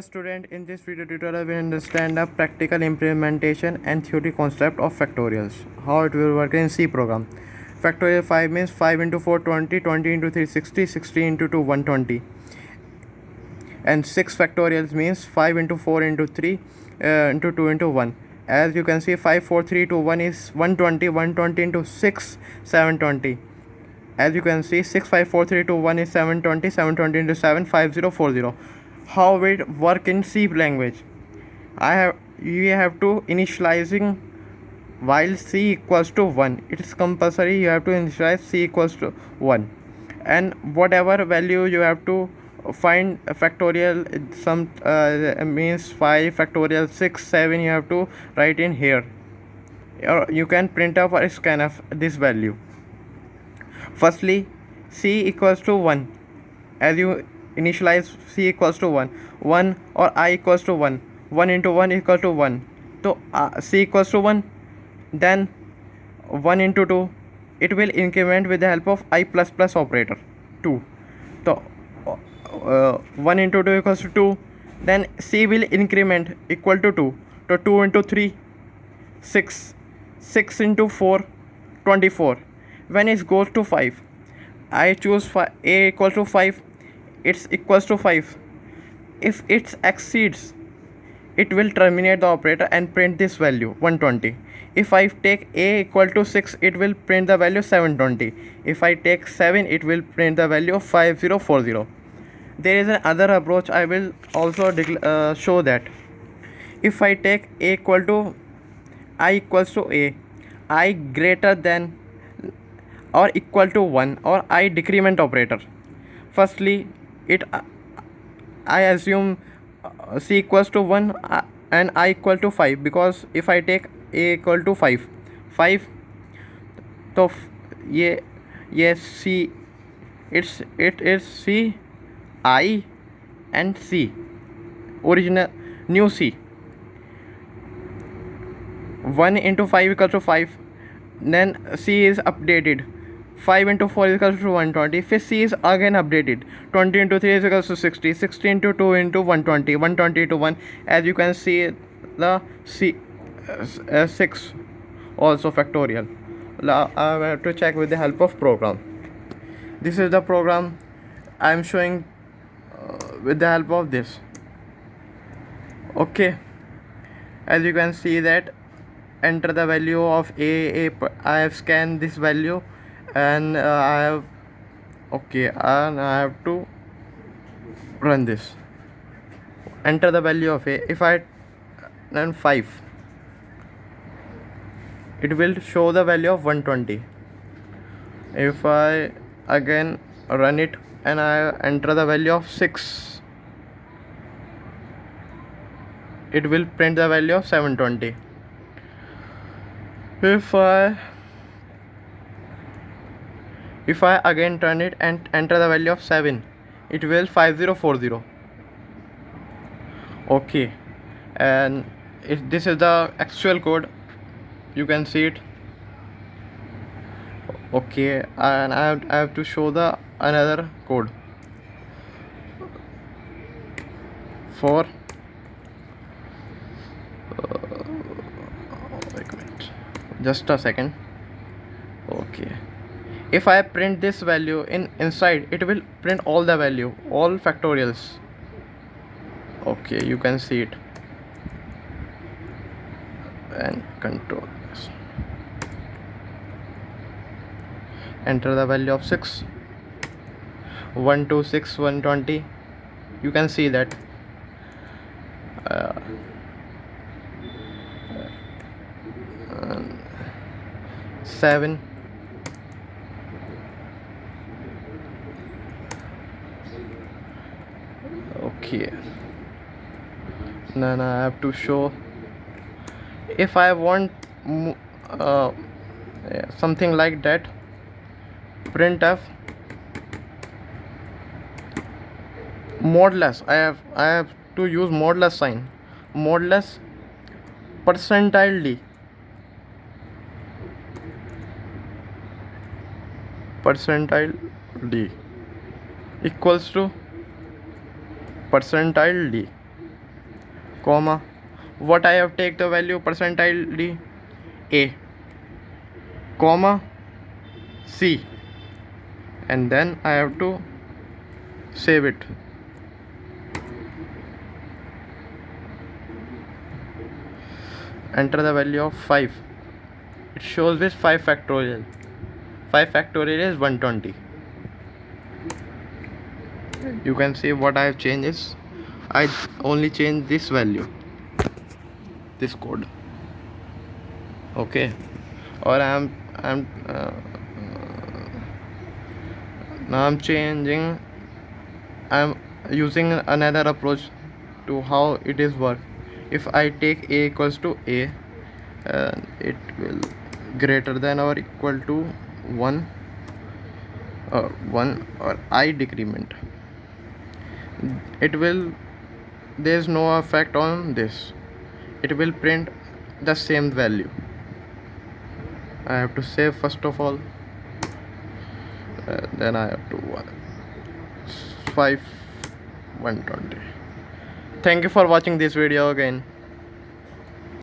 Student, in this video tutorial we understand the practical implementation and theory concept of factorials, how it will work in C program. Factorial 5 means 5 into 4 20, 20 into 3 60, 60 into 2 120, and 6 factorials means 5 into 4 into 3 into 2 into 1. As you can see, 5 4 3 2 1 is 120, 120 into 6 720. As you can see, 6 5 4 3 2 1 is 720, 720 into 7 5040. How it work in C language? We have to initializing while C equals to 1. It is compulsory, you have to initialize C equals to 1, and whatever value you have to find a factorial, some means 5 factorial 6 7, you have to write in here, or you can print off or scan off this value. Firstly, C equals to 1. As you initialize C equals to 1 or I equals to 1 into 1 equals to 1. So C equals to 1, then 1 into 2, it will increment with the help of I plus plus operator 2. So 1 into 2 equals to 2, then C will increment equal to 2. So 2 into 3 6, 6 into 4 24. When it goes to 5, I choose A equal to 5, it's equals to 5. If it exceeds, it will terminate the operator and print this value 120. If I take A equal to 6, it will print the value 720. If I take 7, it will print the value 5040. There is another approach, I will also show that. If I take A equal to I equals to A, I greater than or equal to 1, or I decrement operator. Firstly, I assume C equals to 1 and I equal to 5, because if I take A equal to 5, तो ये C, it is C, I and C, original new C. 1 into 5 equals to 5, then C is updated. 5 into 4 is equals to 120. If C is again updated, 20 into 3 is equals to 60, 60 into 2 into 120, 120 into 1. As you can see, the C 6 also factorial. I have to check with the help of program. This is the program I am showing with the help of this. Okay, as you can see that enter the value of A. I have scanned this value, and I have to run this. Enter the value of A. If I then 5, it will show the value of 120. If I again run it and I enter the value of 6, it will print the value of 720. If I again turn it and enter the value of 7, it will 5040. Okay, and this is the actual code, you can see it. Okay, and I have to show the another code for just a second. Okay, if I print this value inside, it will print all the value, all factorials. Okay, you can see it, and control this. Enter the value of 6, 126 120. You can see that 7. Okay, then I have to show, if I want something like that, printf modulus. I have to use modulus sign, modulus percentile D, equals to percentile D. comma, what I have take the value percentile d, a, comma, c, and then I have to save it. Enter the value of 5. It shows with 5 factorial. 5 factorial is 120. You can see what I have changed is I only change this value, this code. Okay, or I'm now I'm changing. I'm using another approach to how it is work. If I take a equals to a, it will greater than or equal to 1 or I decrement, it will, there is no effect on this, it will print the same value. I have to save first of all, then I have to 5 120. Thank you for watching this video again.